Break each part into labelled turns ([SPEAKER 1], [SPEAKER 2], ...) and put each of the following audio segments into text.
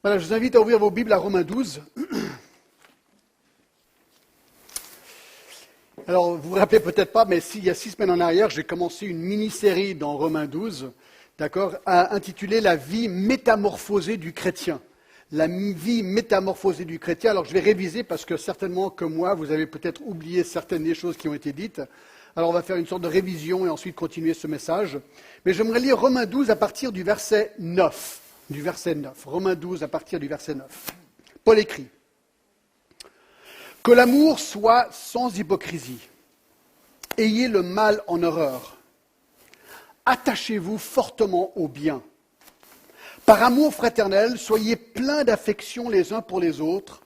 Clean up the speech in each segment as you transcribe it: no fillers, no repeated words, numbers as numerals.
[SPEAKER 1] Voilà, je vous invite à ouvrir vos Bibles à Romains 12. Alors, vous vous rappelez peut-être pas, mais il y a 6 semaines en arrière, j'ai commencé une mini-série dans Romains 12, d'accord, intitulée La vie métamorphosée du chrétien. La vie métamorphosée du chrétien. Alors, je vais réviser parce que certainement, comme moi, vous avez peut-être oublié certaines des choses qui ont été dites. Alors, on va faire une sorte de révision et ensuite continuer ce message. Mais j'aimerais lire Romains 12 à partir du verset 9. Romains 12 à partir du verset 9. Paul écrit: que l'amour soit sans hypocrisie. Ayez le mal en horreur. Attachez-vous fortement au bien. Par amour fraternel, soyez pleins d'affection les uns pour les autres.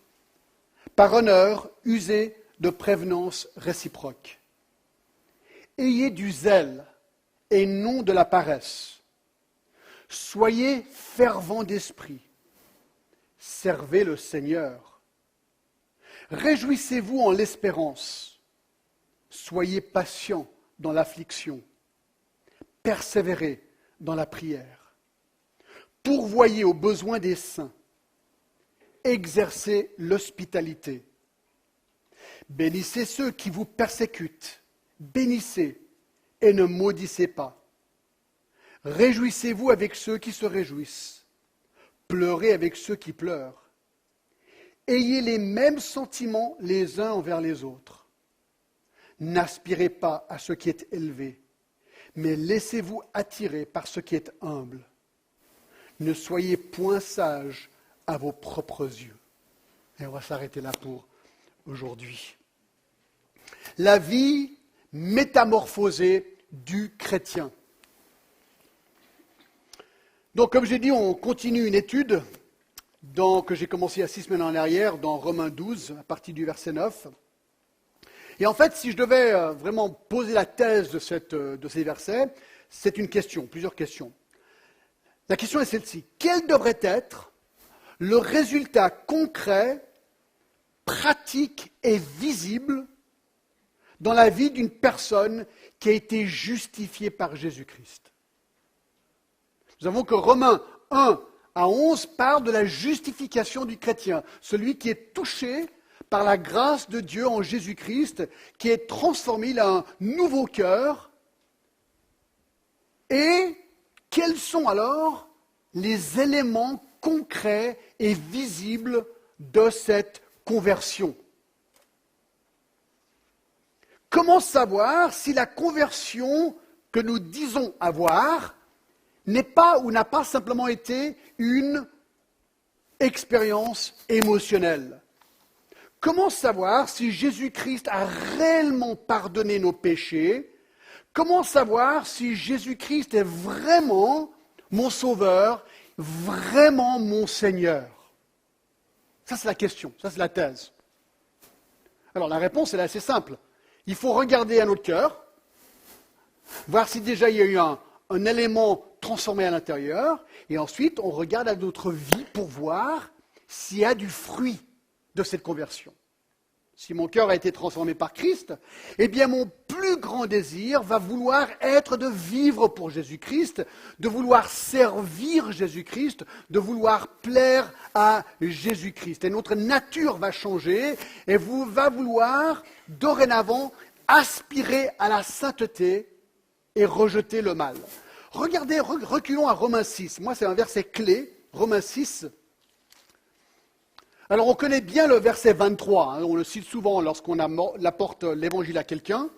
[SPEAKER 1] Par honneur, usez de prévenance réciproque. Ayez du zèle et non de la paresse. Soyez fervents d'esprit. Servez le Seigneur. Réjouissez-vous en l'espérance. Soyez patients dans l'affliction. Persévérez dans la prière. Pourvoyez aux besoins des saints. Exercez l'hospitalité. Bénissez ceux qui vous persécutent. Bénissez et ne maudissez pas. Réjouissez-vous avec ceux qui se réjouissent. Pleurez avec ceux qui pleurent. Ayez les mêmes sentiments les uns envers les autres. N'aspirez pas à ce qui est élevé, mais laissez-vous attirer par ce qui est humble. Ne soyez point sages à vos propres yeux. Et on va s'arrêter là pour aujourd'hui. La vie métamorphosée du chrétien. Donc, comme j'ai dit, on continue une étude que j'ai commencé il y a 6 semaines en arrière, dans Romains 12, à partir du verset 9. Et en fait, si je devais vraiment poser la thèse de ces versets, c'est une question, plusieurs questions. La question est celle-ci: quel devrait être le résultat concret, pratique et visible dans la vie d'une personne qui a été justifiée par Jésus-Christ? Nous avons que Romains 1 à 11 parle de la justification du chrétien, celui qui est touché par la grâce de Dieu en Jésus-Christ, qui est transformé, il a un nouveau cœur. Et quels sont alors les éléments concrets et visibles de cette conversion? Comment savoir si la conversion que nous disons avoir n'est pas ou n'a pas simplement été une expérience émotionnelle? Comment savoir si Jésus-Christ a réellement pardonné nos péchés? Comment savoir si Jésus-Christ est vraiment mon Sauveur, vraiment mon Seigneur? Ça, c'est la question, ça, c'est la thèse. Alors, la réponse, elle est assez simple. Il faut regarder à notre cœur, voir si déjà il y a eu un élément transformé à l'intérieur, et ensuite, on regarde à notre vie pour voir s'il y a du fruit de cette conversion. Si mon cœur a été transformé par Christ, eh bien mon plus grand désir va vouloir être de vivre pour Jésus-Christ, de vouloir servir Jésus-Christ, de vouloir plaire à Jésus-Christ. Et notre nature va changer et va vouloir dorénavant aspirer à la sainteté et rejeter le mal. Regardez, reculons à Romains 6. Moi, c'est un verset clé, Romains 6. Alors, on connaît bien le verset 23, on le cite souvent lorsqu'on apporte l'évangile à quelqu'un,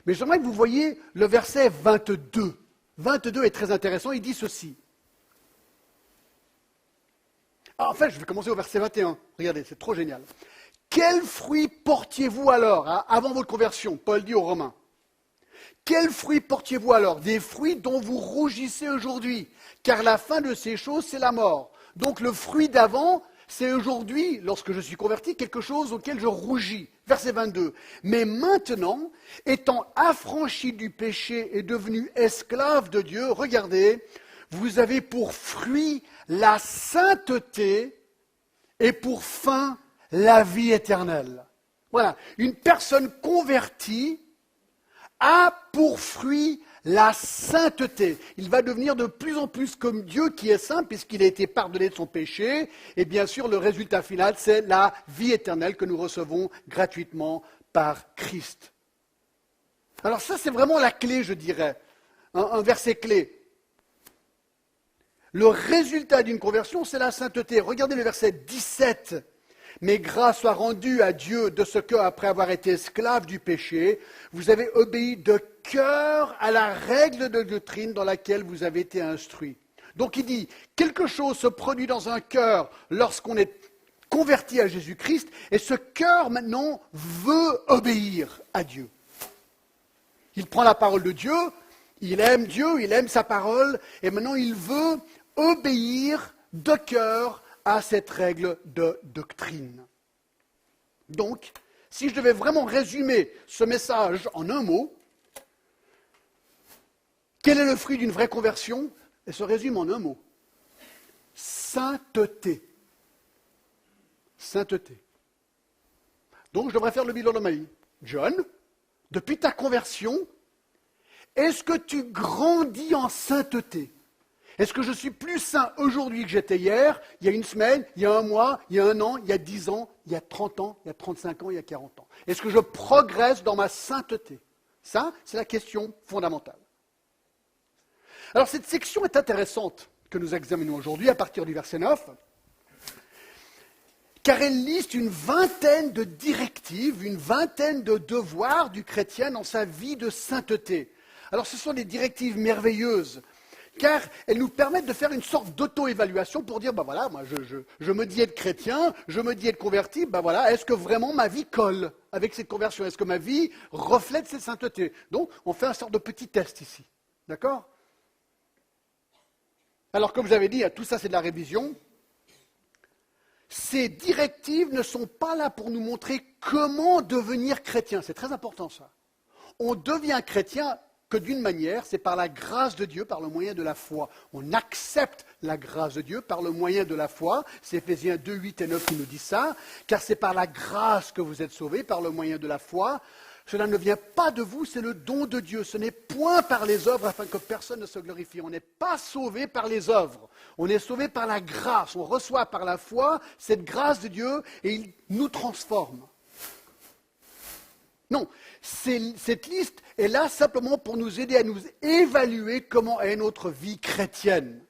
[SPEAKER 1] mais j'aimerais que vous voyiez le verset 22. 22 est très intéressant, il dit ceci. En fait, je vais commencer au verset 21. Regardez, c'est trop génial. Quels fruits portiez-vous alors, avant votre conversion? Paul dit aux Romains. Quels fruits portiez-vous alors? Des fruits dont vous rougissez aujourd'hui, car la fin de ces choses, c'est la mort. Donc le fruit d'avant, c'est aujourd'hui, lorsque je suis converti, quelque chose auquel je rougis. Verset 22. Mais maintenant, étant affranchi du péché et devenu esclave de Dieu, regardez, vous avez pour fruit la sainteté et pour fin la vie éternelle. Voilà, une personne convertie a pour fruit la sainteté. Il va devenir de plus en plus comme Dieu qui est saint puisqu'il a été pardonné de son péché. Et bien sûr, le résultat final, c'est la vie éternelle que nous recevons gratuitement par Christ. Alors ça, c'est vraiment la clé, je dirais, un verset clé. Le résultat d'une conversion, c'est la sainteté. Regardez le verset 17. Mais grâce soit rendue à Dieu de ce que, après avoir été esclave du péché, vous avez obéi de cœur à la règle de doctrine dans laquelle vous avez été instruits. Donc il dit, quelque chose se produit dans un cœur lorsqu'on est converti à Jésus-Christ, et ce cœur maintenant veut obéir à Dieu. Il prend la parole de Dieu, il aime sa parole, et maintenant il veut obéir de cœur à cette règle de doctrine. Donc, si je devais vraiment résumer ce message en un mot, quel est le fruit d'une vraie conversion? Elle se résume en un mot. Sainteté. Sainteté. Donc, je devrais faire le bilan de ma vie. John, depuis ta conversion, est-ce que tu grandis en sainteté? Est-ce que je suis plus saint aujourd'hui que j'étais hier, il y a une semaine, il y a un mois, il y a un an, il y a 10 ans, il y a 30 ans, il y a 35 ans, il y a 40 ans? Est-ce que je progresse dans ma sainteté? Ça, c'est la question fondamentale. Alors cette section est intéressante que nous examinons aujourd'hui à partir du verset 9, car elle liste une vingtaine de directives, une vingtaine de devoirs du chrétien dans sa vie de sainteté. Alors ce sont des directives merveilleuses, car elles nous permettent de faire une sorte d'auto-évaluation pour dire, ben voilà, moi je me dis être chrétien, je me dis être converti, ben voilà, est-ce que vraiment ma vie colle avec cette conversion? Est-ce que ma vie reflète cette sainteté? Donc, on fait un sorte de petit test ici, d'accord? Alors, comme j'avais dit, tout ça c'est de la révision. Ces directives ne sont pas là pour nous montrer comment devenir chrétien, c'est très important ça. On devient chrétien que d'une manière, c'est par la grâce de Dieu, par le moyen de la foi. On accepte la grâce de Dieu par le moyen de la foi. C'est Éphésiens 2, 8 et 9 qui nous dit ça. Car c'est par la grâce que vous êtes sauvés, par le moyen de la foi. Cela ne vient pas de vous, c'est le don de Dieu. Ce n'est point par les œuvres afin que personne ne se glorifie. On n'est pas sauvé par les œuvres. On est sauvé par la grâce. On reçoit par la foi cette grâce de Dieu et il nous transforme. Non, cette liste est là simplement pour nous aider à nous évaluer comment est notre vie chrétienne.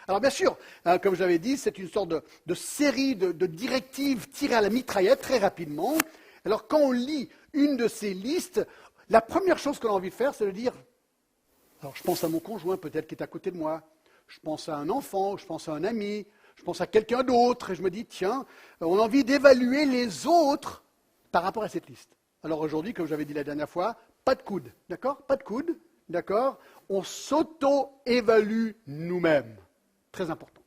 [SPEAKER 1] Alors bien sûr, comme j'avais dit, c'est une sorte de série de directives tirées à la mitraillette très rapidement. Alors quand on lit une de ces listes, la première chose qu'on a envie de faire, c'est de dire, alors je pense à mon conjoint peut-être qui est à côté de moi, je pense à un enfant, je pense à un ami, je pense à quelqu'un d'autre, et je me dis, tiens, on a envie d'évaluer les autres par rapport à cette liste. Alors aujourd'hui, comme j'avais dit la dernière fois, pas de coude, d'accord? Pas de coude, d'accord? On s'auto-évalue nous-mêmes. Très important.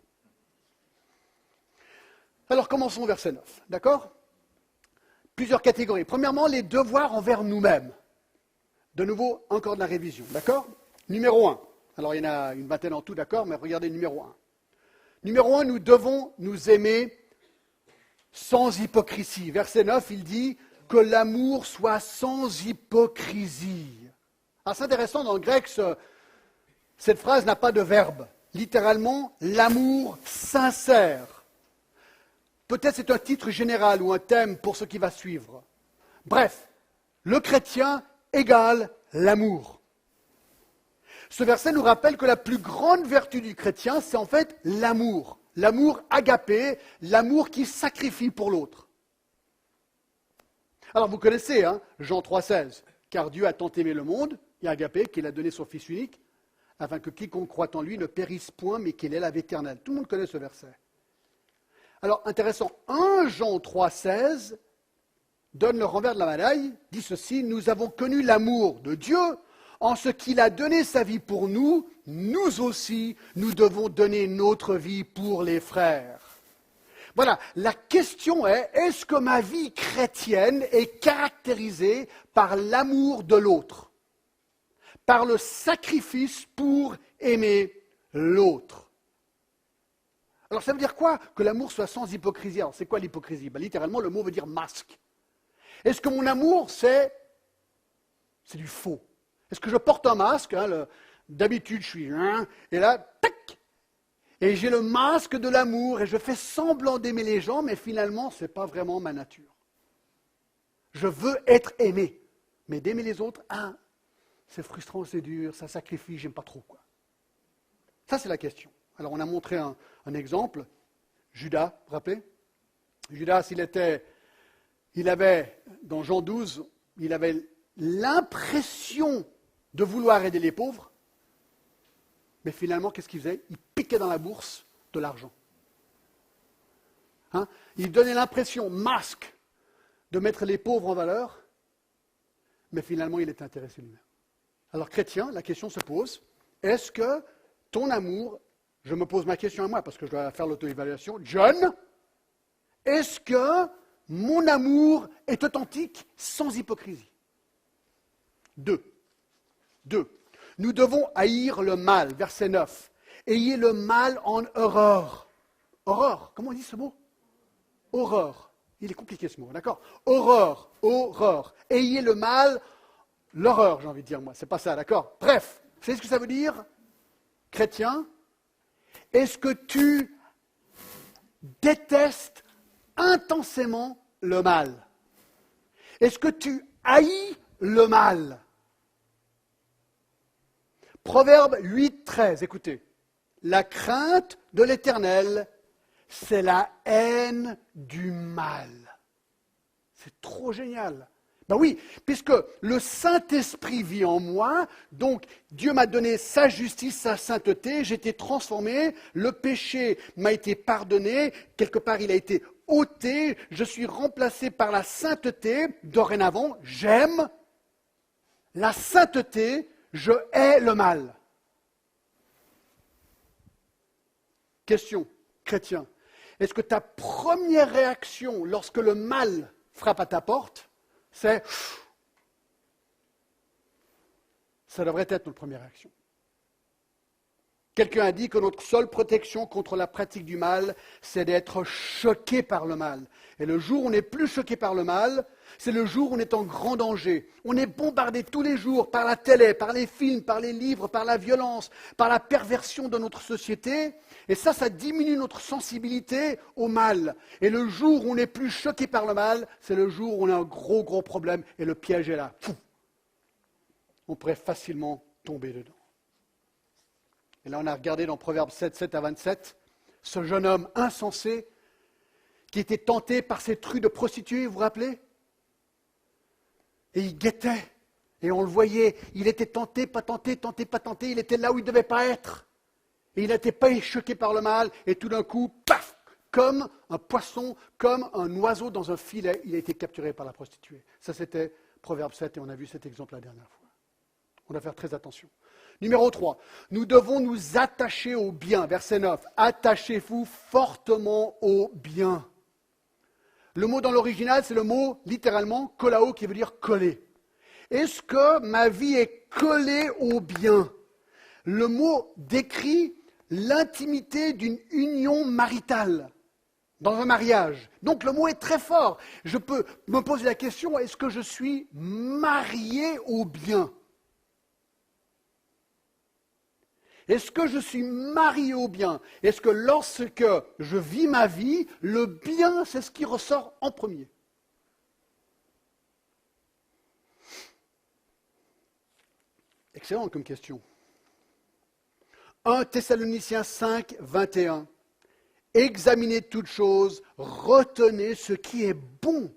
[SPEAKER 1] Alors commençons au verset 9, d'accord? Plusieurs catégories. Premièrement, les devoirs envers nous-mêmes. De nouveau, encore de la révision, d'accord? Numéro 1. Alors il y en a une vingtaine en tout, d'accord? Mais regardez numéro 1. Numéro 1, nous devons nous aimer sans hypocrisie. Verset 9, il dit que l'amour soit sans hypocrisie. Alors c'est intéressant, dans le grec, cette phrase n'a pas de verbe. Littéralement, l'amour sincère. Peut-être c'est un titre général ou un thème pour ce qui va suivre. Bref, le chrétien égale l'amour. Ce verset nous rappelle que la plus grande vertu du chrétien, c'est en fait l'amour. L'amour agapé, l'amour qui sacrifie pour l'autre. Alors vous connaissez, Jean 3,16, car Dieu a tant aimé le monde, et agapé, qu'il a donné son Fils unique, afin que quiconque croit en lui ne périsse point, mais qu'il ait la vie éternelle. Tout le monde connaît ce verset. Alors, intéressant, 1 Jean 3,16 donne le renvers de la médaille, dit ceci, nous avons connu l'amour de Dieu, en ce qu'il a donné sa vie pour nous, nous aussi, nous devons donner notre vie pour les frères. Voilà, la question est, est-ce que ma vie chrétienne est caractérisée par l'amour de l'autre, par le sacrifice pour aimer l'autre? Alors ça veut dire quoi? Que l'amour soit sans hypocrisie. Alors c'est quoi l'hypocrisie? Littéralement, le mot veut dire masque. Est-ce que mon amour, c'est du faux? Est-ce que je porte un masque, d'habitude je suis, et là, tac, et j'ai le masque de l'amour, et je fais semblant d'aimer les gens, mais finalement, ce n'est pas vraiment ma nature. Je veux être aimé, mais d'aimer les autres, c'est frustrant, c'est dur, ça sacrifie, j'aime pas trop, quoi. Ça, c'est la question. Alors, on a montré un exemple. Judas, vous vous rappelez? Judas, il avait, dans Jean 12, il avait l'impression de vouloir aider les pauvres, mais finalement, qu'est-ce qu'il faisait? Il piquait dans la bourse de l'argent. Il donnait l'impression, masque, de mettre les pauvres en valeur, mais finalement, il était intéressé lui-même. Alors, chrétien, la question se pose, est-ce que ton amour, je me pose ma question à moi, parce que je dois faire l'auto-évaluation, John, est-ce que mon amour est authentique sans hypocrisie? Deux. Nous devons haïr le mal, verset 9. Ayez le mal en horreur. Horreur, comment on dit ce mot? Horreur. Il est compliqué ce mot, d'accord? Horreur. Ayez le mal, l'horreur, j'ai envie de dire moi. C'est pas ça, d'accord? Bref, vous savez ce que ça veut dire? Chrétien, est-ce que tu détestes intensément le mal? Est-ce que tu haïs le mal? Proverbe 8, 13, écoutez. La crainte de l'Éternel, c'est la haine du mal. C'est trop génial. Ben oui, puisque le Saint-Esprit vit en moi, donc Dieu m'a donné sa justice, sa sainteté, j'ai été transformé, le péché m'a été pardonné, quelque part il a été ôté, je suis remplacé par la sainteté, dorénavant, j'aime la sainteté, je hais le mal. Question, chrétien, est-ce que ta première réaction lorsque le mal frappe à ta porte, c'est... Ça devrait être notre première réaction. Quelqu'un a dit que notre seule protection contre la pratique du mal, c'est d'être choqué par le mal. Et le jour où on n'est plus choqué par le mal, c'est le jour où on est en grand danger. On est bombardé tous les jours par la télé, par les films, par les livres, par la violence, par la perversion de notre société. Et ça diminue notre sensibilité au mal. Et le jour où on n'est plus choqué par le mal, c'est le jour où on a un gros problème et le piège est là. On pourrait facilement tomber dedans. Et là, on a regardé dans Proverbe 7, 7 à 27, ce jeune homme insensé qui était tenté par ces trucs de prostituées, vous vous rappelez? Et il guettait, et on le voyait, il était tenté, pas tenté, il était là où il ne devait pas être. Et il n'était pas choqué par le mal, et tout d'un coup, paf, comme un poisson, comme un oiseau dans un filet, il a été capturé par la prostituée. Ça, c'était Proverbe 7, et on a vu cet exemple la dernière fois. On doit faire très attention. Numéro 3, nous devons nous attacher au bien. Verset 9, attachez-vous fortement au bien. Le mot dans l'original, c'est le mot littéralement kolao qui veut dire coller. Est-ce que ma vie est collée au bien? Le mot décrit l'intimité d'une union maritale dans un mariage. Donc le mot est très fort. Je peux me poser la question, est-ce que je suis marié au bien? Est-ce que je suis marié au bien? Est-ce que lorsque je vis ma vie, le bien, c'est ce qui ressort en premier? Excellent comme question. 1 Thessaloniciens 5, 21. Examinez toutes choses, retenez ce qui est bon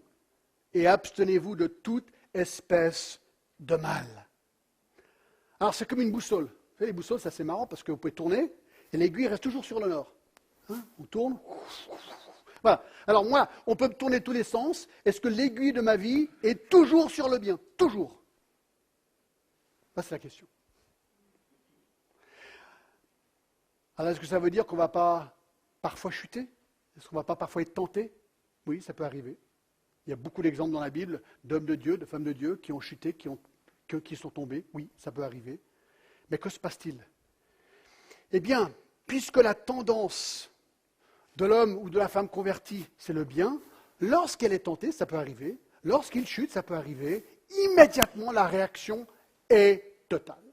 [SPEAKER 1] et abstenez-vous de toute espèce de mal. Alors c'est comme une boussole. Vous savez, les boussoles, ça c'est marrant parce que vous pouvez tourner et l'aiguille reste toujours sur le nord. On tourne. Voilà. Alors moi, on peut me tourner tous les sens. Est-ce que l'aiguille de ma vie est toujours sur le bien? Toujours. Ça, c'est la question. Alors, est-ce que ça veut dire qu'on ne va pas parfois chuter? Est-ce qu'on ne va pas parfois être tenté? Oui, ça peut arriver. Il y a beaucoup d'exemples dans la Bible d'hommes de Dieu, de femmes de Dieu qui ont chuté, qui sont tombés. Oui, ça peut arriver. Mais que se passe-t-il? Eh bien, puisque la tendance de l'homme ou de la femme convertie, c'est le bien, lorsqu'elle est tentée, ça peut arriver, lorsqu'il chute, ça peut arriver, immédiatement la réaction est totale.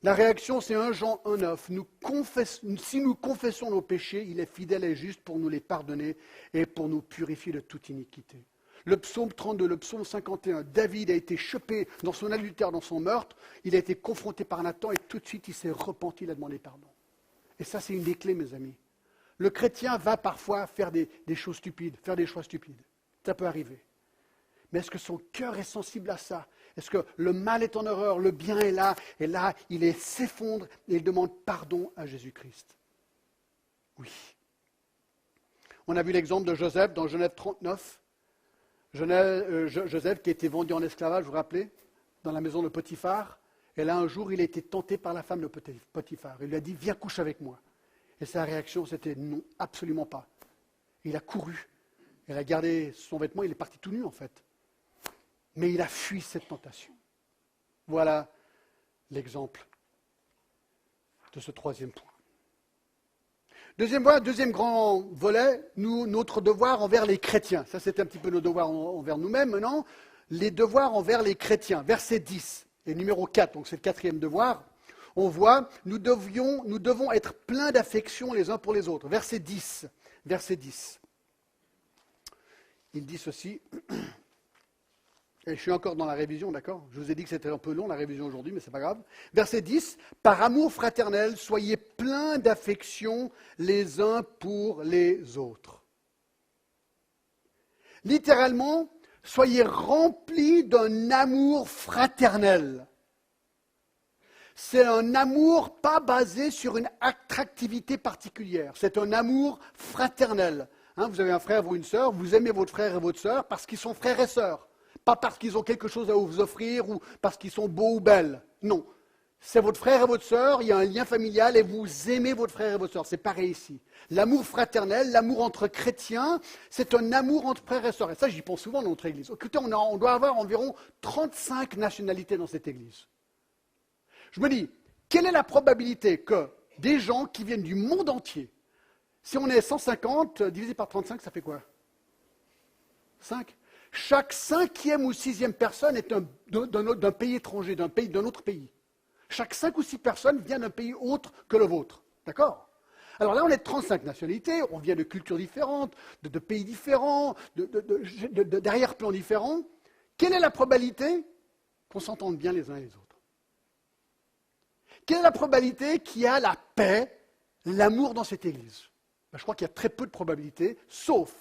[SPEAKER 1] La réaction, c'est 1 Jean 1,9. Si nous confessons nos péchés, il est fidèle et juste pour nous les pardonner et pour nous purifier de toute iniquité. Le psaume 32, le psaume 51, David a été chopé dans son adultère, dans son meurtre, il a été confronté par Nathan et tout de suite il s'est repenti, il a demandé pardon. Et ça, c'est une des clés, mes amis. Le chrétien va parfois faire des choses stupides, faire des choix stupides. Ça peut arriver. Mais est-ce que son cœur est sensible à ça? Est-ce que le mal est en horreur, le bien est là, et là, il s'effondre et il demande pardon à Jésus-Christ? Oui. On a vu l'exemple de Joseph dans Genèse 39. Joseph qui a été vendu en esclavage, vous vous rappelez, dans la maison de Potiphar. Et là, un jour, il a été tenté par la femme de Potiphar. Il lui a dit, viens couche avec moi. Et sa réaction, c'était non, absolument pas. Il a couru. Il a gardé son vêtement, il est parti tout nu en fait. Mais il a fui cette tentation. Voilà l'exemple de ce troisième point. Deuxième grand volet, notre devoir envers les chrétiens. Ça, c'est un petit peu nos devoirs envers nous-mêmes. Maintenant, les devoirs envers les chrétiens. Verset 10 et numéro 4, donc c'est le quatrième devoir. On voit, nous devons être pleins d'affection les uns pour les autres. Verset 10. Il dit ceci. Et je suis encore dans la révision, d'accord? Je vous ai dit que c'était un peu long la révision aujourd'hui, mais ce n'est pas grave. Verset 10, par amour fraternel, soyez pleins d'affection les uns pour les autres. Littéralement, soyez remplis d'un amour fraternel. C'est un amour pas basé sur une attractivité particulière, c'est un amour fraternel. Vous avez un frère ou une sœur, vous aimez votre frère et votre sœur parce qu'ils sont frères et sœurs. Pas parce qu'ils ont quelque chose à vous offrir ou parce qu'ils sont beaux ou belles. Non. C'est votre frère et votre sœur, il y a un lien familial et vous aimez votre frère et votre sœur. C'est pareil ici. L'amour fraternel, l'amour entre chrétiens, c'est un amour entre frères et sœurs. Et ça, j'y pense souvent dans notre église. Écoutez, on doit avoir environ 35 nationalités dans cette église. Je me dis, quelle est la probabilité que des gens qui viennent du monde entier, si on est 150, divisé par 35, ça fait quoi? 5. Chaque 5e ou 6e personne est d'un pays étranger, d'un autre pays. Chaque 5 ou 6 personnes viennent d'un pays autre que le vôtre. D'accord? Alors là, on est de 35 nationalités, on vient de cultures différentes, de pays différents, d'arrière-plans différents. Quelle est la probabilité qu'on s'entende bien les uns et les autres? Quelle est la probabilité qu'il y a la paix, l'amour dans cette église? Je crois qu'il y a très peu de probabilités, sauf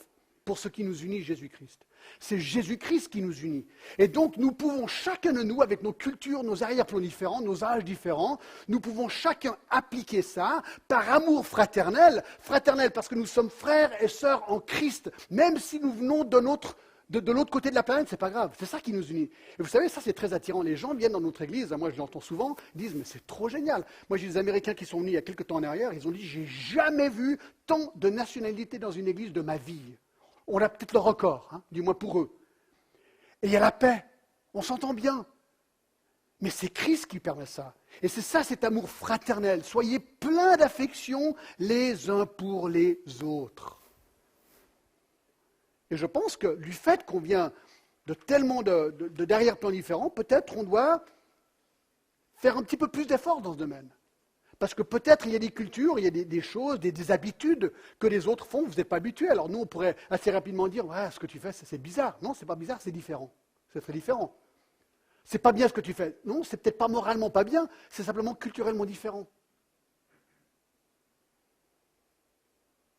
[SPEAKER 1] pour ce qui nous unit, Jésus-Christ. C'est Jésus-Christ qui nous unit. Et donc, nous pouvons, chacun de nous, avec nos cultures, nos arrière-plans différents, nos âges différents, nous pouvons chacun appliquer ça par amour fraternel. Fraternel parce que nous sommes frères et sœurs en Christ. Même si nous venons de l'autre côté de la planète, c'est pas grave. C'est ça qui nous unit. Et vous savez, ça c'est très attirant. Les gens viennent dans notre église, moi je l'entends souvent, disent mais c'est trop génial. Moi j'ai des Américains qui sont venus il y a quelques temps en arrière, ils ont dit j'ai jamais vu tant de nationalités dans une église de ma vie. On a peut-être le record, du moins pour eux. Et il y a la paix, on s'entend bien. Mais c'est Christ qui permet ça. Et c'est ça cet amour fraternel. Soyez pleins d'affection les uns pour les autres. Et je pense que du fait qu'on vient de tellement d'arrière-plans différents, peut-être on doit faire un petit peu plus d'efforts dans ce domaine. Parce que peut-être il y a des cultures, il y a des choses, des habitudes que les autres font, vous n'êtes pas habitués. Alors nous, on pourrait assez rapidement dire, ouais, ce que tu fais, c'est bizarre. Non, c'est pas bizarre, c'est différent. C'est très différent. C'est pas bien ce que tu fais. Non, c'est peut-être pas moralement pas bien, c'est simplement culturellement différent.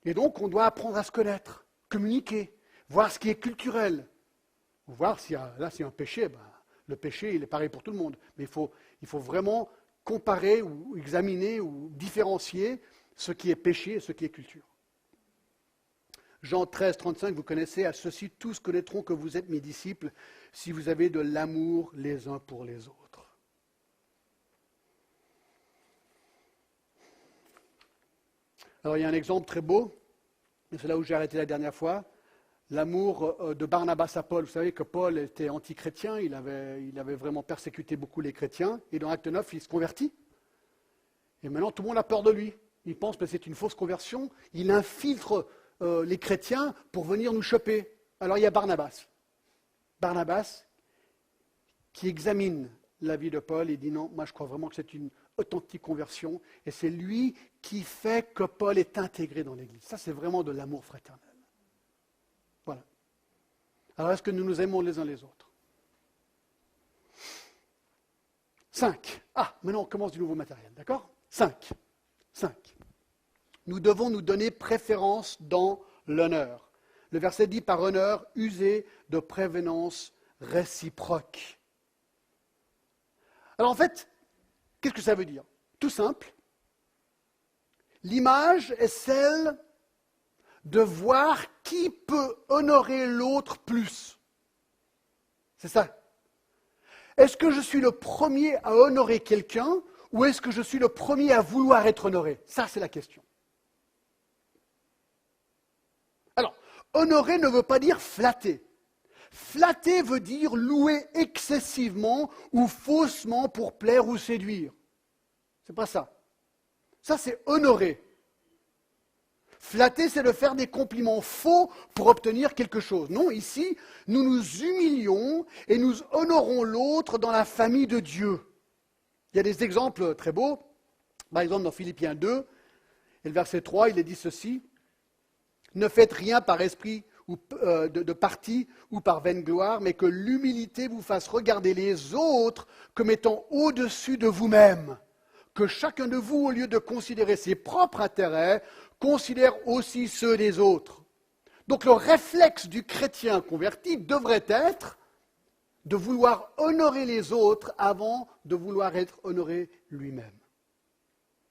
[SPEAKER 1] Et donc, on doit apprendre à se connaître, communiquer, voir ce qui est culturel. Voir s'il y a un péché, le péché, il est pareil pour tout le monde. Mais il faut vraiment comparer ou examiner ou différencier ce qui est péché et ce qui est culture. Jean 13, 35, vous connaissez, à ceux-ci tous connaîtront que vous êtes mes disciples si vous avez de l'amour les uns pour les autres. Alors il y a un exemple très beau, et c'est là où j'ai arrêté la dernière fois, l'amour de Barnabas à Paul. Vous savez que Paul était anti-chrétien, il avait vraiment persécuté beaucoup les chrétiens, et dans Acte 9, il se convertit. Et maintenant, tout le monde a peur de lui. Il pense que c'est une fausse conversion, il infiltre les chrétiens pour venir nous choper. Alors il y a Barnabas. Barnabas qui examine la vie de Paul. Il dit non, moi je crois vraiment que c'est une authentique conversion. Et c'est lui qui fait que Paul est intégré dans l'Église. Ça, c'est vraiment de l'amour fraternel. Voilà. Alors, est-ce que nous nous aimons les uns les autres? 5. Ah, maintenant on commence du nouveau matériel, d'accord? 5. Nous devons nous donner préférence dans l'honneur. Le verset dit par honneur, usez de prévenance réciproque. Alors en fait, qu'est-ce que ça veut dire? Tout simple. L'image est celle de voir qui peut honorer l'autre plus. C'est ça. Est-ce que je suis le premier à honorer quelqu'un ou est-ce que je suis le premier à vouloir être honoré? Ça, c'est la question. Alors, honorer ne veut pas dire flatter. Flatter veut dire louer excessivement ou faussement pour plaire ou séduire. C'est pas ça. Ça, c'est honorer. Flatter, c'est de faire des compliments faux pour obtenir quelque chose. Non, ici, nous nous humilions et nous honorons l'autre dans la famille de Dieu. Il y a des exemples très beaux. Par exemple, dans Philippiens 2, et le verset 3, il est dit ceci. Ne faites rien par esprit ou, de parti ou par vaine gloire, mais que l'humilité vous fasse regarder les autres comme étant au-dessus de vous-même. Que chacun de vous, au lieu de considérer ses propres intérêts, considère aussi ceux des autres. Donc le réflexe du chrétien converti devrait être de vouloir honorer les autres avant de vouloir être honoré lui-même.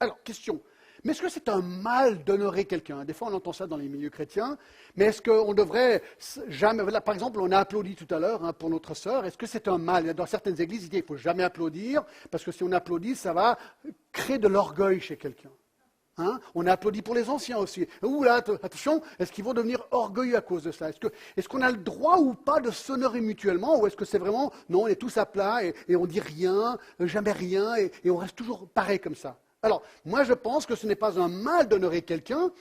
[SPEAKER 1] Alors, question. Mais est-ce que c'est un mal d'honorer quelqu'un? Des fois, on entend ça dans les milieux chrétiens. Mais est-ce qu'on devrait jamais... Là, par exemple, on a applaudi tout à l'heure pour notre sœur. Est-ce que c'est un mal? Dans certaines églises, il dit qu'il ne faut jamais applaudir, parce que si on applaudit, ça va créer de l'orgueil chez quelqu'un. On a applaudi pour les anciens aussi. Ouh là, attention, est-ce qu'ils vont devenir orgueilleux à cause de ça? Est-ce qu'on a le droit ou pas de s'honorer mutuellement? Ou est-ce que c'est vraiment, non, on est tous à plat et on dit rien, jamais rien, et on reste toujours pareil comme ça? Alors, moi je pense que ce n'est pas un mal d'honorer quelqu'un,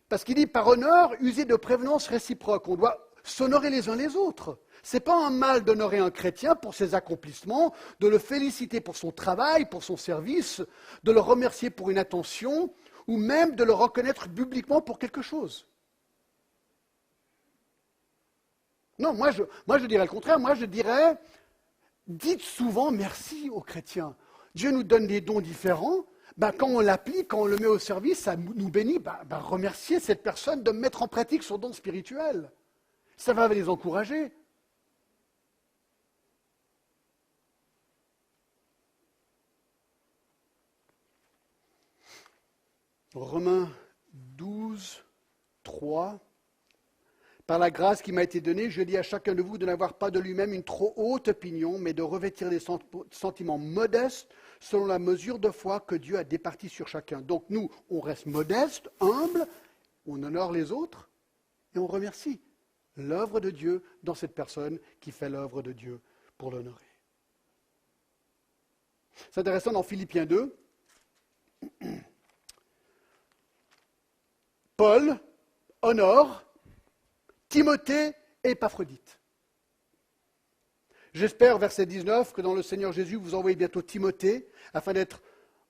[SPEAKER 1] parce qu'il dit par honneur, user de prévenance réciproque. On doit s'honorer les uns les autres. Ce n'est pas un mal d'honorer un chrétien pour ses accomplissements, de le féliciter pour son travail, pour son service, de le remercier pour une attention, ou même de le reconnaître publiquement pour quelque chose. Non, moi je dirais le contraire. Moi je dirais, dites souvent merci aux chrétiens. Dieu nous donne des dons différents. Quand on l'applique, quand on le met au service, ça nous bénit. Remerciez cette personne de mettre en pratique son don spirituel. Ça va les encourager. Romains 12, 3. Par la grâce qui m'a été donnée, je dis à chacun de vous de n'avoir pas de lui-même une trop haute opinion, mais de revêtir des sentiments modestes selon la mesure de foi que Dieu a départie sur chacun. Donc nous, on reste modeste, humble, on honore les autres et on remercie l'œuvre de Dieu dans cette personne qui fait l'œuvre de Dieu pour l'honorer. C'est intéressant dans Philippiens 2. Paul honore Timothée et Épaphrodite. J'espère, verset 19, que dans le Seigneur Jésus, vous envoyez bientôt Timothée, afin d'être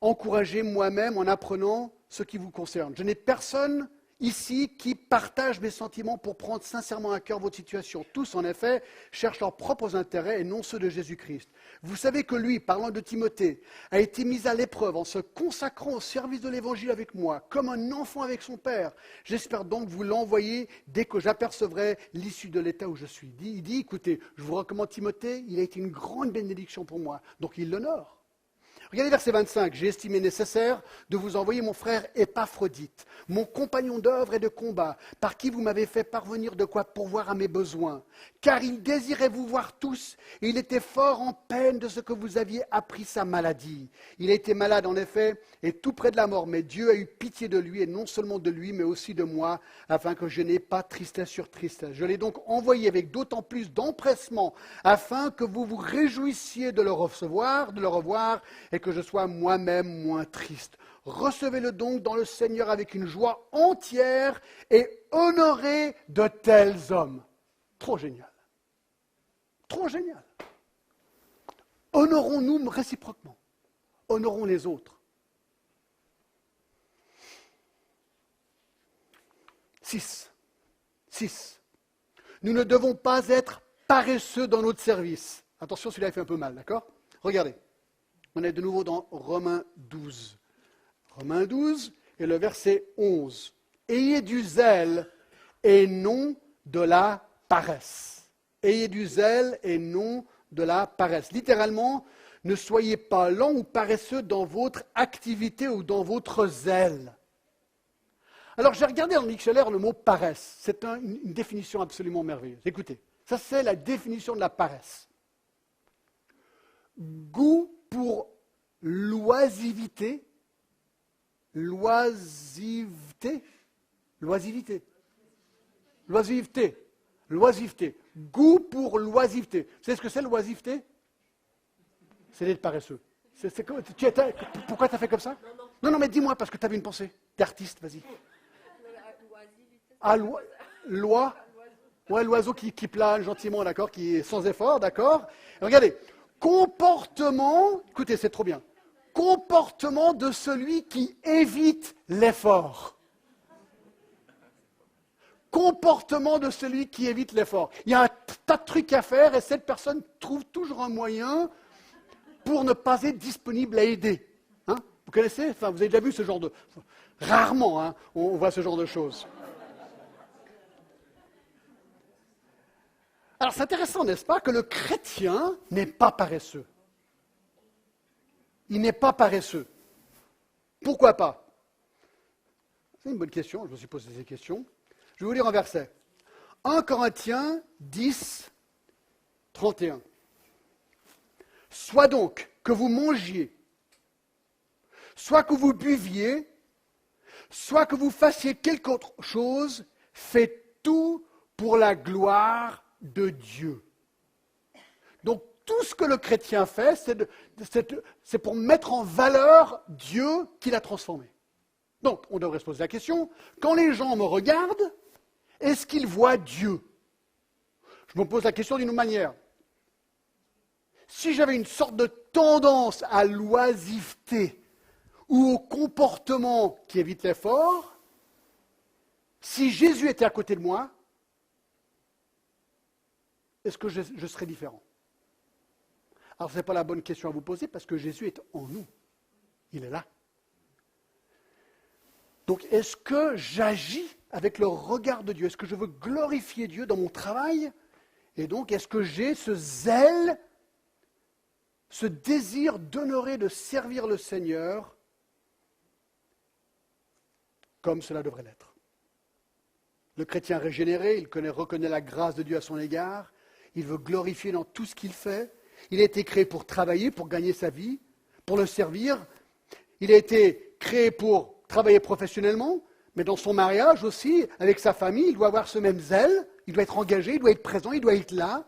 [SPEAKER 1] encouragé moi-même en apprenant ce qui vous concerne. Je n'ai personne ici qui partage mes sentiments pour prendre sincèrement à cœur votre situation. Tous, en effet, cherchent leurs propres intérêts et non ceux de Jésus-Christ. Vous savez que lui, parlant de Timothée, a été mis à l'épreuve en se consacrant au service de l'Évangile avec moi, comme un enfant avec son père. J'espère donc vous l'envoyer dès que j'apercevrai l'issue de l'état où je suis. Il dit, écoutez, je vous recommande Timothée, il a été une grande bénédiction pour moi. Donc il l'honore. Regardez verset 25. J'ai estimé nécessaire de vous envoyer mon frère Épaphrodite, mon compagnon d'œuvre et de combat, par qui vous m'avez fait parvenir de quoi pourvoir à mes besoins. Car il désirait vous voir tous, et il était fort en peine de ce que vous aviez appris sa maladie. Il a été malade en effet, et tout près de la mort, mais Dieu a eu pitié de lui, et non seulement de lui, mais aussi de moi, afin que je n'aie pas tristesse sur tristesse. Je l'ai donc envoyé avec d'autant plus d'empressement, afin que vous vous réjouissiez de le recevoir, de le revoir, et que je sois moi-même moins triste. Recevez-le donc dans le Seigneur avec une joie entière et honorez de tels hommes. Trop génial. Trop génial. Honorons-nous réciproquement. Honorons les autres. 6. Nous ne devons pas être paresseux dans notre service. Attention, celui-là il fait un peu mal, d'accord? Regardez. On est de nouveau dans Romains 12. Romains 12 et le verset 11. Ayez du zèle et non de la paresse. Ayez du zèle et non de la paresse. Littéralement, ne soyez pas lents ou paresseux dans votre activité ou dans votre zèle. Alors, j'ai regardé dans le dictionnaire le mot paresse. C'est une définition absolument merveilleuse. Écoutez, ça c'est la définition de la paresse. Goût pour l'oisiveté. L'oisiveté. Goût pour l'oisiveté. Vous savez ce que c'est l'oisiveté? C'est d'être paresseux. Pourquoi tu as fait comme ça? Non, mais dis-moi, parce que tu avais une pensée. T'es artiste, vas-y. Ah, ouais, l'oiseau qui plane gentiment, d'accord, qui est sans effort, d'accord. Regardez, comportement, écoutez, c'est trop bien. Comportement de celui qui évite l'effort. Comportement de celui qui évite l'effort. Il y a un tas de trucs à faire et cette personne trouve toujours un moyen pour ne pas être disponible à aider. Hein? Vous connaissez? Enfin, vous avez déjà vu ce genre de... Rarement, hein, on voit ce genre de choses. Alors, c'est intéressant, n'est-ce pas, que le chrétien n'est pas paresseux. Il n'est pas paresseux. Pourquoi pas? C'est une bonne question, je me suis posé ces questions. Je vais vous lire un verset. 1 Corinthiens 10, 31. Soit donc que vous mangiez, soit que vous buviez, soit que vous fassiez quelque autre chose, faites tout pour la gloire de Dieu. Donc tout ce que le chrétien fait, c'est pour mettre en valeur Dieu qui l'a transformé. Donc on devrait se poser la question, quand les gens me regardent, est-ce qu'ils voient Dieu? Je me pose la question d'une autre manière. Si j'avais une sorte de tendance à l'oisiveté ou au comportement qui évite l'effort, si Jésus était à côté de moi, est-ce que je serais différent? Alors ce n'est pas la bonne question à vous poser parce que Jésus est en nous. Il est là. Donc est-ce que j'agis avec le regard de Dieu? Est-ce que je veux glorifier Dieu dans mon travail? Et donc est-ce que j'ai ce zèle, ce désir d'honorer, de servir le Seigneur comme cela devrait l'être? Le chrétien régénéré, il reconnaît la grâce de Dieu à son égard, il veut glorifier dans tout ce qu'il fait. Il a été créé pour travailler, pour gagner sa vie, pour le servir. Il a été créé pour travailler professionnellement, mais dans son mariage aussi, avec sa famille, il doit avoir ce même zèle, il doit être engagé, il doit être présent, il doit être là.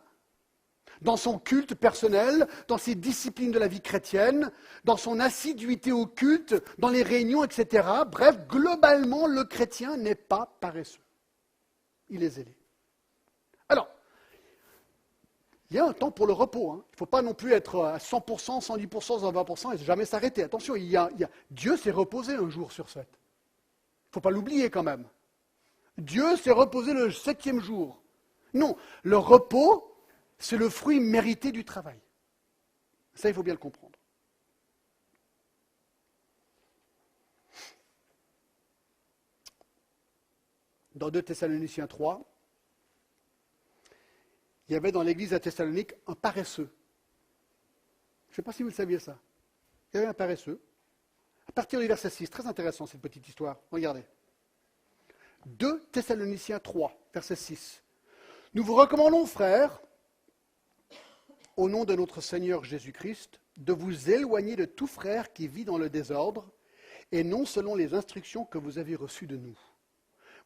[SPEAKER 1] Dans son culte personnel, dans ses disciplines de la vie chrétienne, dans son assiduité au culte, dans les réunions, etc. Bref, globalement, le chrétien n'est pas paresseux. Il est zélé. Alors, il y a un temps pour le repos. Hein. Il ne faut pas non plus être à 100%, 110%, 120% et jamais s'arrêter. Attention, Dieu s'est reposé un jour sur 7. Il ne faut pas l'oublier quand même. Dieu s'est reposé le 7e jour. Non, le repos, c'est le fruit mérité du travail. Ça, il faut bien le comprendre. Dans 2 Thessaloniciens 3, il y avait dans l'église à Thessalonique un paresseux. Je ne sais pas si vous le saviez ça. Il y avait un paresseux. À partir du verset 6, très intéressant cette petite histoire. Regardez. 2 Thessaloniciens 3, verset 6. Nous vous recommandons, frères, au nom de notre Seigneur Jésus-Christ, de vous éloigner de tout frère qui vit dans le désordre, et non selon les instructions que vous avez reçues de nous.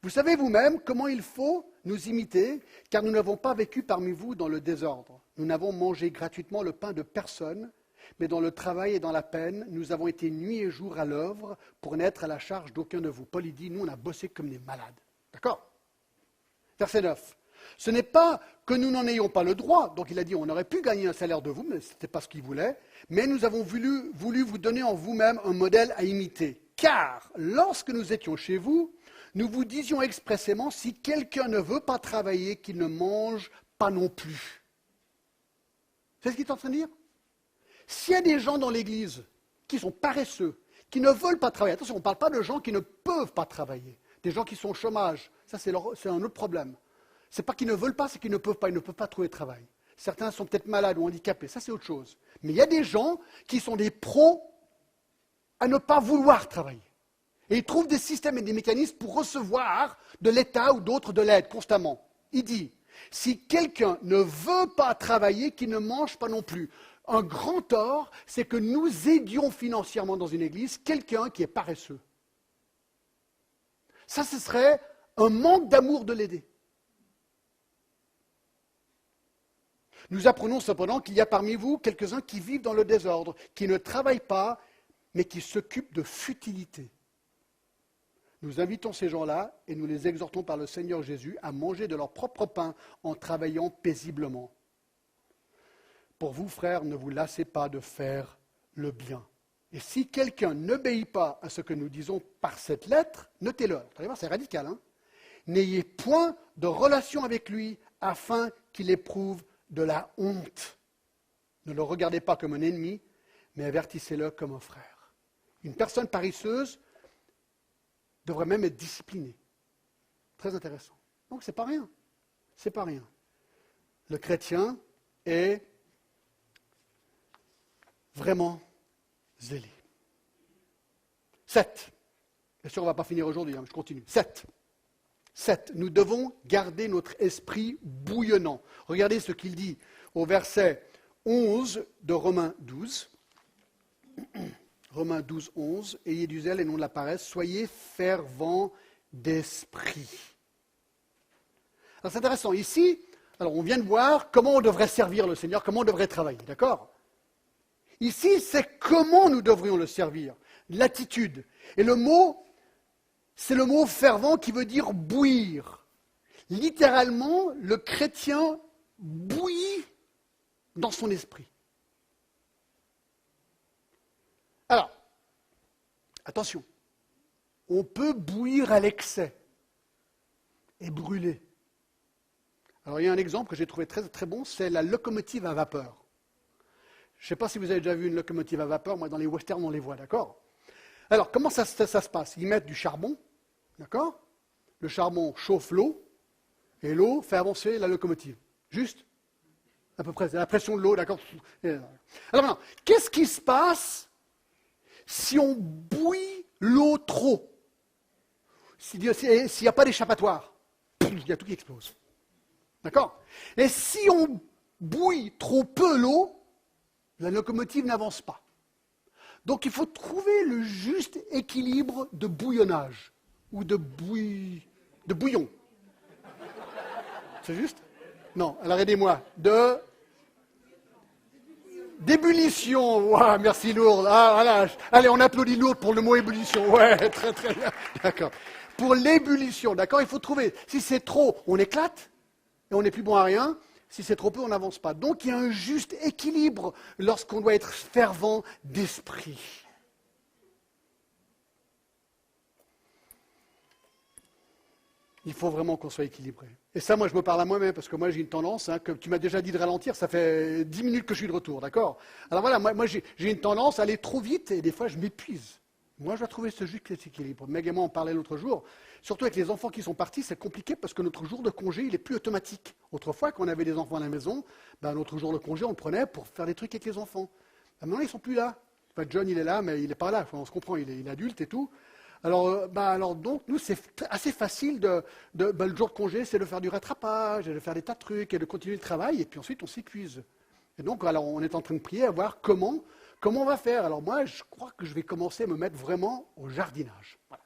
[SPEAKER 1] Vous savez vous-même comment il faut nous imiter, car nous n'avons pas vécu parmi vous dans le désordre. Nous n'avons mangé gratuitement le pain de personne, mais dans le travail et dans la peine, nous avons été nuit et jour à l'œuvre pour n'être à la charge d'aucun de vous. Paul dit, nous on a bossé comme des malades. D'accord? Verset 9. Ce n'est pas que nous n'en ayons pas le droit. Donc il a dit, on aurait pu gagner un salaire de vous, mais ce n'était pas ce qu'il voulait. Mais nous avons voulu vous donner en vous-même un modèle à imiter. Car lorsque nous étions chez vous, nous vous disions expressément, si quelqu'un ne veut pas travailler, qu'il ne mange pas non plus. C'est ce qu'il est en train de dire? S'il y a des gens dans l'Église qui sont paresseux, qui ne veulent pas travailler, attention, on ne parle pas de gens qui ne peuvent pas travailler, des gens qui sont au chômage, ça c'est un autre problème. Ce n'est pas qu'ils ne veulent pas, c'est qu'ils ne peuvent pas, ils ne peuvent pas trouver de travail. Certains sont peut-être malades ou handicapés, ça c'est autre chose. Mais il y a des gens qui sont des pros à ne pas vouloir travailler. Et ils trouvent des systèmes et des mécanismes pour recevoir de l'État ou d'autres de l'aide constamment. Il dit, si quelqu'un ne veut pas travailler, qu'il ne mange pas non plus. Un grand tort, c'est que nous aidions financièrement dans une église quelqu'un qui est paresseux. Ça, ce serait un manque d'amour de l'aider. Nous apprenons cependant qu'il y a parmi vous quelques-uns qui vivent dans le désordre, qui ne travaillent pas, mais qui s'occupent de futilité. Nous invitons ces gens-là et nous les exhortons par le Seigneur Jésus à manger de leur propre pain en travaillant paisiblement. Pour vous, frères, ne vous lassez pas de faire le bien. Et si quelqu'un n'obéit pas à ce que nous disons par cette lettre, notez-le. Vous allez voir, c'est radical. N'ayez point de relation avec lui afin qu'il éprouve de la honte. Ne le regardez pas comme un ennemi, mais avertissez-le comme un frère. Une personne paresseuse devrait même être disciplinée. Très intéressant. Donc, c'est pas rien. C'est pas rien. Le chrétien est vraiment zélé. 7. Bien sûr, on ne va pas finir aujourd'hui, je continue. 7. 7. Nous devons garder notre esprit bouillonnant. Regardez ce qu'il dit au verset 11 de Romains 12. Romains 12, 11. Ayez du zèle et non de la paresse. Soyez fervents d'esprit. Alors c'est intéressant. Ici, alors on vient de voir comment on devrait servir le Seigneur, comment on devrait travailler. D'accord ? Ici, c'est comment nous devrions le servir. L'attitude. Et le mot, c'est le mot fervent qui veut dire bouillir. Littéralement, le chrétien bouillit dans son esprit. Alors, attention, on peut bouillir à l'excès et brûler. Alors, il y a un exemple que j'ai trouvé très, très bon, c'est la locomotive à vapeur. Je ne sais pas si vous avez déjà vu une locomotive à vapeur, moi dans les westerns on les voit, d'accord? Alors, comment ça se passe? Ils mettent du charbon, d'accord? Le charbon chauffe l'eau, et l'eau fait avancer la locomotive. Juste? À peu près, c'est la pression de l'eau, d'accord? Alors maintenant, qu'est-ce qui se passe si on bouille l'eau trop? S'il n'y a pas d'échappatoire, il y a tout qui explose. D'accord? Et si on bouille trop peu l'eau, la locomotive n'avance pas. Donc il faut trouver le juste équilibre de bouillonnage, ou de bouillon. C'est juste? Non, alors aidez-moi. D'ébullition. Wow, merci Lourdes. Ah, voilà. Allez, on applaudit Lourdes pour le mot ébullition. Ouais, très très bien. D'accord. Pour l'ébullition, d'accord, il faut trouver. Si c'est trop, on éclate, et on n'est plus bon à rien. Si c'est trop peu, on n'avance pas. Donc il y a un juste équilibre lorsqu'on doit être fervent d'esprit. Il faut vraiment qu'on soit équilibré. Et ça, moi, je me parle à moi-même, parce que moi, j'ai une tendance, comme tu m'as déjà dit de ralentir, ça fait 10 minutes que je suis de retour, d'accord? Alors voilà, moi j'ai une tendance à aller trop vite, et des fois, je m'épuise. Moi, je dois trouver ce juste équilibre. Meg et moi, on parlait l'autre jour. Surtout avec les enfants qui sont partis, c'est compliqué, parce que notre jour de congé, il n'est plus automatique. Autrefois, quand on avait des enfants à la maison, notre jour de congé, on le prenait pour faire des trucs avec les enfants. Maintenant, ils ne sont plus là. Enfin, John, il est là, mais il n'est pas là. Enfin, on se comprend, il est adulte et tout. Alors donc, nous, c'est assez facile le jour de congé, c'est de faire du rattrapage, et de faire des tas de trucs, et de continuer le travail, et puis ensuite, on s'épuise. Et donc, alors, on est en train de prier à voir comment on va faire. Alors moi, je crois que je vais commencer à me mettre vraiment au jardinage. Voilà.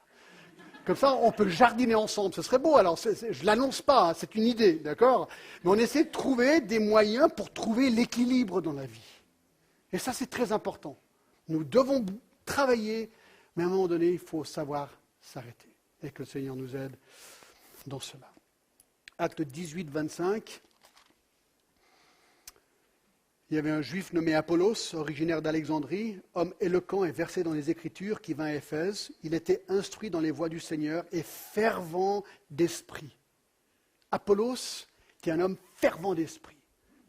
[SPEAKER 1] Comme ça, on peut jardiner ensemble, ce serait beau. Alors, je ne l'annonce pas, c'est une idée, d'accord? Mais on essaie de trouver des moyens pour trouver l'équilibre dans la vie. Et ça, c'est très important. Nous devons travailler, mais à un moment donné, il faut savoir s'arrêter. Et que le Seigneur nous aide dans cela. Acte 18, 25. Il y avait un juif nommé Apollos, originaire d'Alexandrie, homme éloquent et versé dans les Écritures, qui vint à Éphèse. Il était instruit dans les voies du Seigneur et fervent d'esprit. Apollos, qui est un homme fervent d'esprit,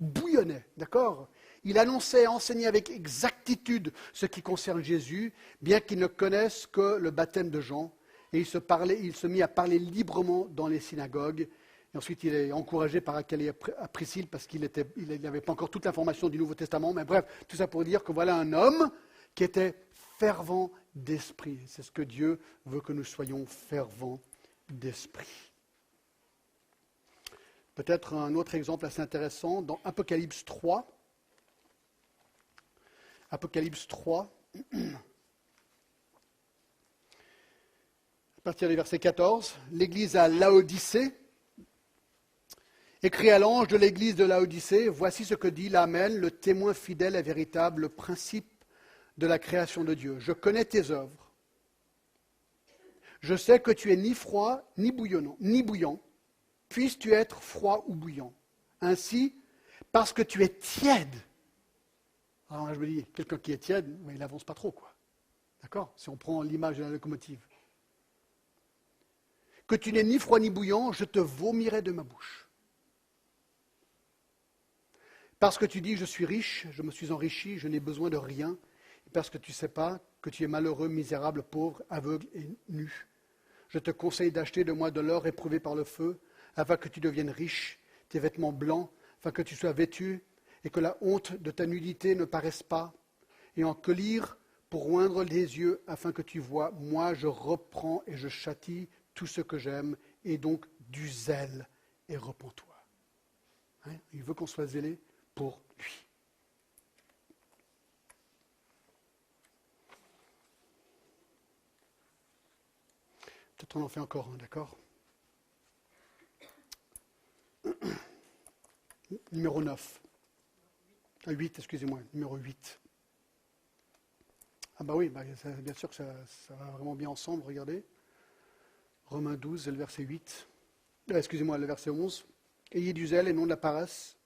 [SPEAKER 1] bouillonnait, d'accord ? Il annonçait et enseignait avec exactitude ce qui concerne Jésus, bien qu'il ne connaisse que le baptême de Jean. Et il se mit à parler librement dans les synagogues. Et ensuite, il est encouragé par Aquile et Priscille parce qu'il n'avait pas encore toute l'information du Nouveau Testament. Mais bref, tout ça pour dire que voilà un homme qui était fervent d'esprit. C'est ce que Dieu veut que nous soyons fervents d'esprit. Peut-être un autre exemple assez intéressant dans Apocalypse 3. Apocalypse 3. À partir du verset 14, l'église à Laodicée. Écrit à l'ange de l'église de Laodicée, voici ce que dit l'Amen, le témoin fidèle et véritable, le principe de la création de Dieu. Je connais tes œuvres. Je sais que tu es ni froid, ni bouillant. Puisses-tu être froid ou bouillant. Ainsi, parce que tu es tiède. Alors là, je me dis, quelqu'un qui est tiède, il n'avance pas trop, quoi. D'accord ? Si on prend l'image de la locomotive. Que tu n'es ni froid ni bouillant, je te vomirai de ma bouche. Parce que tu dis, je suis riche, je me suis enrichi, je n'ai besoin de rien, et parce que tu ne sais pas que tu es malheureux, misérable, pauvre, aveugle et nu. Je te conseille d'acheter de moi de l'or éprouvé par le feu, afin que tu deviennes riche, tes vêtements blancs, afin que tu sois vêtu, et que la honte de ta nudité ne paraisse pas, et en collyre pour oindre les yeux, afin que tu vois, moi je reprends et je châtie tout ce que j'aime, et donc du zèle, et repens-toi. Hein? Il veut qu'on soit zélé pour lui. Peut-être on en fait encore un, d'accord ? Numéro 9. 8, excusez-moi, numéro 8. Ah bah oui, bien sûr que ça va vraiment bien ensemble, regardez. Romains 12, le verset 8. Excusez-moi, le verset 11. Ayez du zèle et non de la paresse.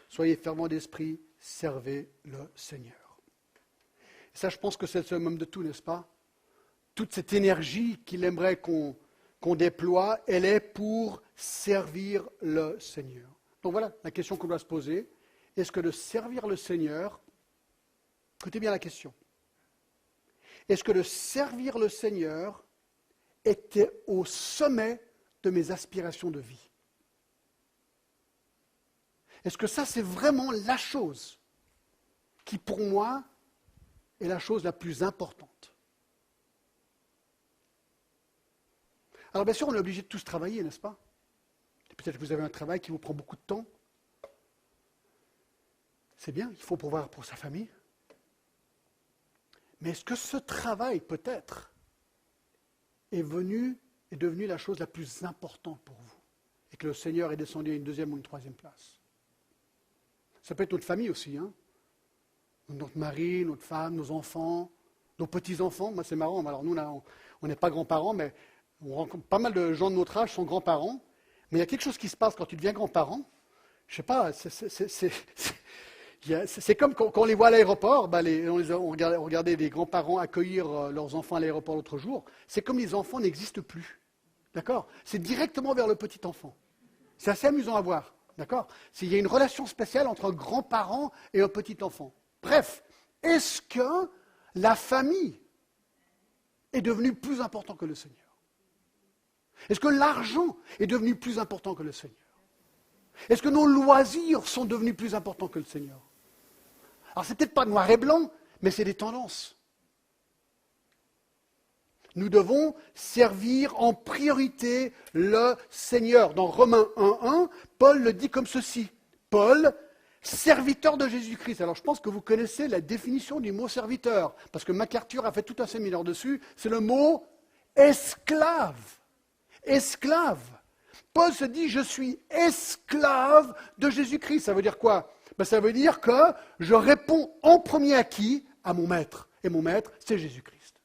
[SPEAKER 1] Soyez fervents d'esprit, servez le Seigneur. Et ça, je pense que c'est le summum de tout, n'est-ce pas ? Toute cette énergie qu'il aimerait qu'on déploie, elle est pour servir le Seigneur. Donc voilà la question qu'on doit se poser. Est-ce que de servir le Seigneur, écoutez bien la question, est-ce que de servir le Seigneur était au sommet de mes aspirations de vie ? Est-ce que ça, c'est vraiment la chose qui, pour moi, est la chose la plus importante ? Alors, bien sûr, on est obligé de tous travailler, n'est-ce pas ? Peut-être que vous avez un travail qui vous prend beaucoup de temps. C'est bien, il faut pourvoir pour sa famille. Mais est-ce que ce travail, peut-être, est devenu la chose la plus importante pour vous ? Et que le Seigneur est descendu à une deuxième ou une troisième place ? Ça peut être notre famille aussi, hein. Notre mari, notre femme, nos enfants, nos petits-enfants. Moi, c'est marrant. Alors, nous, on n'est pas grands-parents, mais on rencontre pas mal de gens de notre âge sont grands-parents. Mais il y a quelque chose qui se passe quand tu deviens grand-parent. Je ne sais pas, c'est comme quand on les voit à l'aéroport. On regardait des grands-parents accueillir leurs enfants à l'aéroport l'autre jour. C'est comme les enfants n'existent plus. D'accord ? C'est directement vers le petit enfant. C'est assez amusant à voir. D'accord ? Il y a une relation spéciale entre un grand-parent et un petit enfant. Bref, est-ce que la famille est devenue plus importante que le Seigneur ? Est-ce que l'argent est devenu plus important que le Seigneur ? Est-ce que nos loisirs sont devenus plus importants que le Seigneur ? Alors, c'est peut-être pas noir et blanc, mais c'est des tendances. Nous devons servir en priorité le Seigneur. Dans Romains 1.1, Paul le dit comme ceci. Paul, serviteur de Jésus-Christ. Alors je pense que vous connaissez la définition du mot serviteur, parce que MacArthur a fait tout un séminaire dessus. C'est le mot esclave. Esclave. Paul se dit, je suis esclave de Jésus-Christ. Ça veut dire quoi ? Ça veut dire que je réponds en premier à qui ? À mon maître. Et mon maître, c'est Jésus-Christ.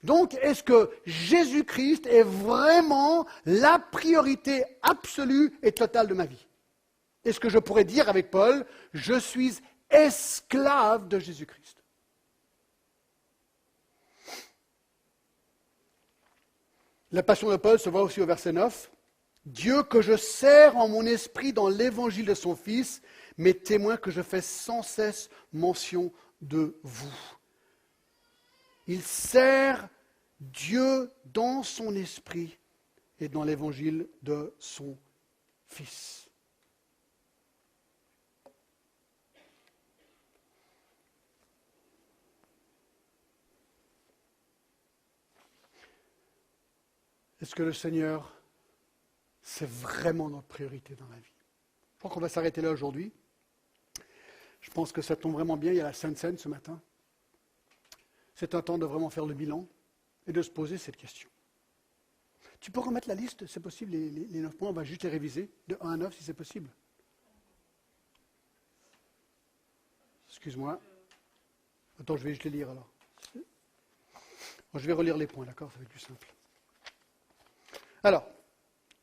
[SPEAKER 1] Donc, est-ce que Jésus-Christ est vraiment la priorité absolue et totale de ma vie? Est-ce que je pourrais dire avec Paul, je suis esclave de Jésus-Christ? La passion de Paul se voit aussi au verset 9. Dieu que je sers en mon esprit dans l'évangile de son Fils, mes témoins que je fais sans cesse mention de vous. Il sert Dieu dans son esprit et dans l'évangile de son Fils. Est-ce que le Seigneur, c'est vraiment notre priorité dans la vie? Je crois qu'on va s'arrêter là aujourd'hui. Je pense que ça tombe vraiment bien, il y a la Sainte Seine ce matin. C'est un temps de vraiment faire le bilan et de se poser cette question. Tu peux remettre la liste, c'est possible, les 9 points, on va juste les réviser, de 1 à 9 si c'est possible. Excuse-moi. Attends, je vais juste les lire alors. Bon, je vais relire les points, d'accord, ça va être plus simple. Alors,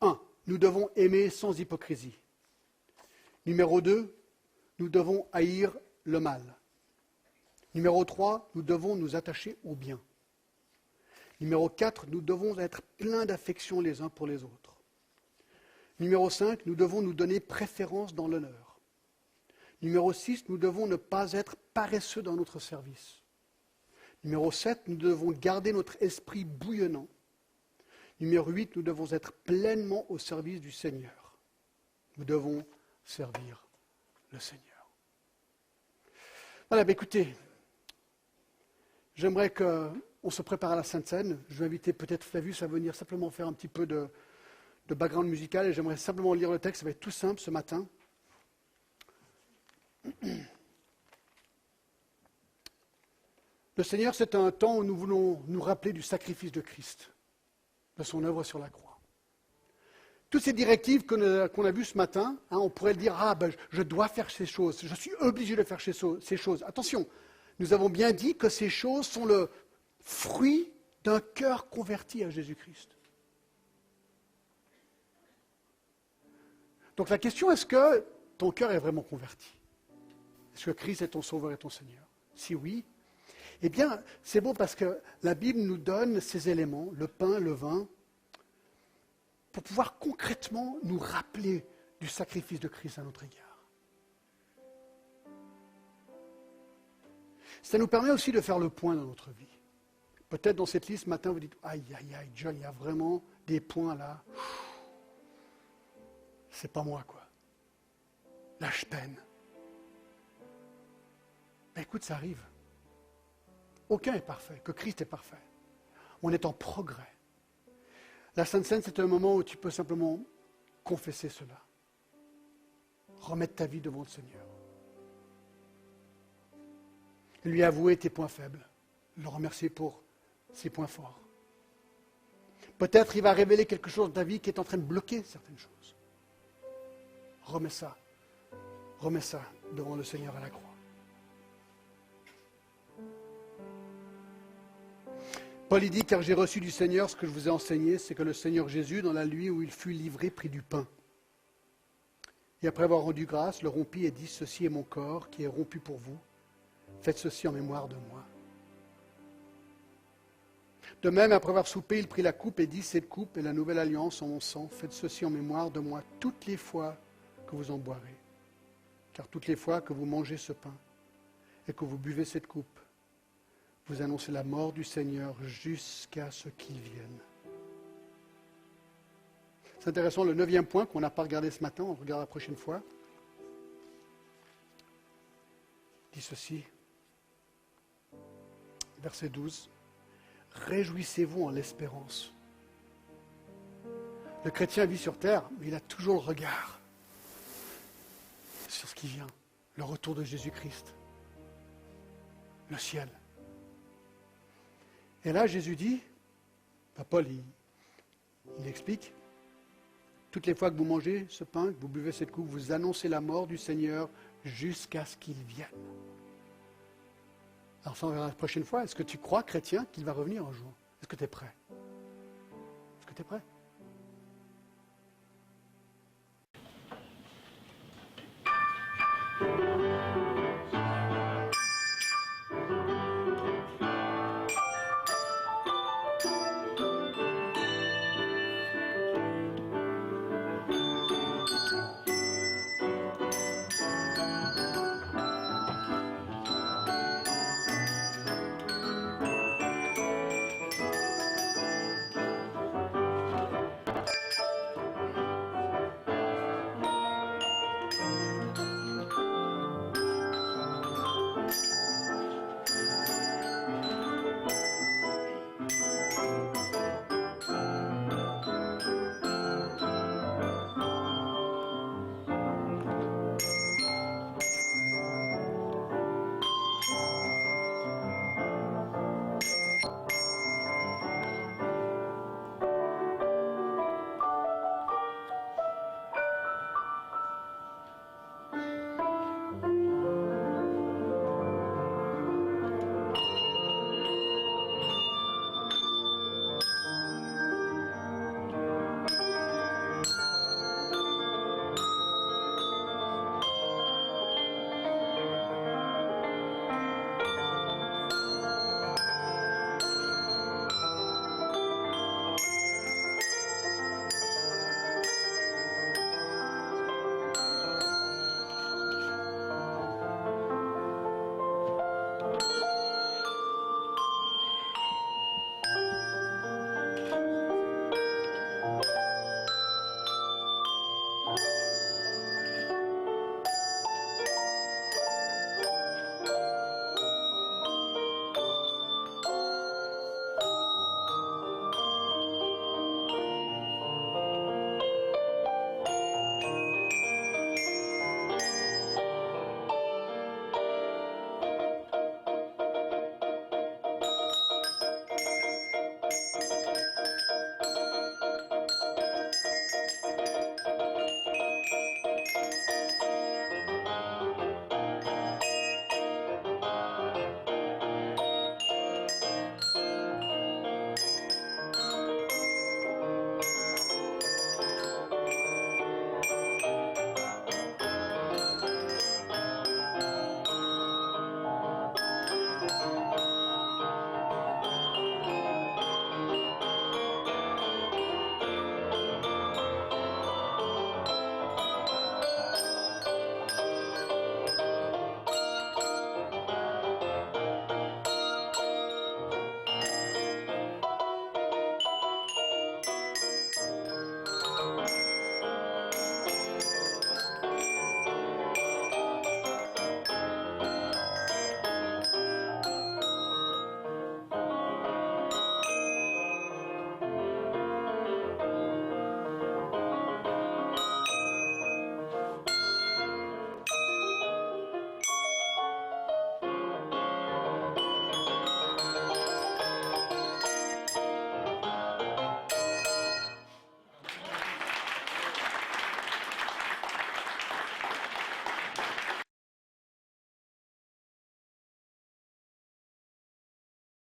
[SPEAKER 1] 1, nous devons aimer sans hypocrisie. Numéro 2, nous devons haïr le mal. Numéro 3, nous devons nous attacher au bien. Numéro 4, nous devons être pleins d'affection les uns pour les autres. Numéro 5, nous devons nous donner préférence dans l'honneur. Numéro 6, nous devons ne pas être paresseux dans notre service. Numéro 7, nous devons garder notre esprit bouillonnant. Numéro 8, nous devons être pleinement au service du Seigneur. Nous devons servir le Seigneur. Voilà, écoutez, j'aimerais qu'on se prépare à la Sainte Seine. Je vais inviter peut-être Flavius à venir simplement faire un petit peu de background musical et j'aimerais simplement lire le texte. Ça va être tout simple ce matin. Le Seigneur, c'est un temps où nous voulons nous rappeler du sacrifice de Christ, de son œuvre sur la croix. Toutes ces directives qu'on a vues ce matin, on pourrait dire, je dois faire ces choses, je suis obligé de faire ces choses. Attention, nous avons bien dit que ces choses sont le fruit d'un cœur converti à Jésus-Christ. Donc la question, est-ce que ton cœur est vraiment converti? Est-ce que Christ est ton Sauveur et ton Seigneur? Si oui, eh bien, c'est bon parce que la Bible nous donne ces éléments, le pain, le vin, pour pouvoir concrètement nous rappeler du sacrifice de Christ à notre égard. Ça nous permet aussi de faire le point dans notre vie. Peut-être dans cette liste, ce matin, vous dites, aïe, John, il y a vraiment des points là. C'est pas moi, quoi. Là, je peine. Ben, écoute, ça arrive. Aucun est parfait, que Christ est parfait. On est en progrès. La Sainte Seine, c'est un moment où tu peux simplement confesser cela. Remettre ta vie devant le Seigneur. Lui avouer tes points faibles. Le remercier pour ses points forts. Peut-être il va révéler quelque chose de ta vie qui est en train de bloquer certaines choses. Remets ça devant le Seigneur à la croix. Paul dit, car j'ai reçu du Seigneur ce que je vous ai enseigné, c'est que le Seigneur Jésus, dans la nuit où il fut livré, prit du pain. Et après avoir rendu grâce, le rompit et dit, ceci est mon corps qui est rompu pour vous. Faites ceci en mémoire de moi. De même, après avoir soupé, il prit la coupe et dit, cette coupe est la nouvelle alliance en mon sang. Faites ceci en mémoire de moi toutes les fois que vous en boirez. Car toutes les fois que vous mangez ce pain et que vous buvez cette coupe, vous annoncez la mort du Seigneur jusqu'à ce qu'il vienne. C'est intéressant, le 9e point qu'on n'a pas regardé ce matin, on regarde la prochaine fois. Il dit ceci, verset 12. Réjouissez-vous en l'espérance. Le chrétien vit sur terre, mais il a toujours le regard sur ce qui vient, le retour de Jésus-Christ, le ciel. Et là, Jésus dit, Paul, il explique, toutes les fois que vous mangez ce pain, que vous buvez cette coupe, vous annoncez la mort du Seigneur jusqu'à ce qu'il vienne. Alors, ça, on verra la prochaine fois. Est-ce que tu crois, chrétien, qu'il va revenir un jour? Est-ce que tu es prêt? Est-ce que tu es prêt?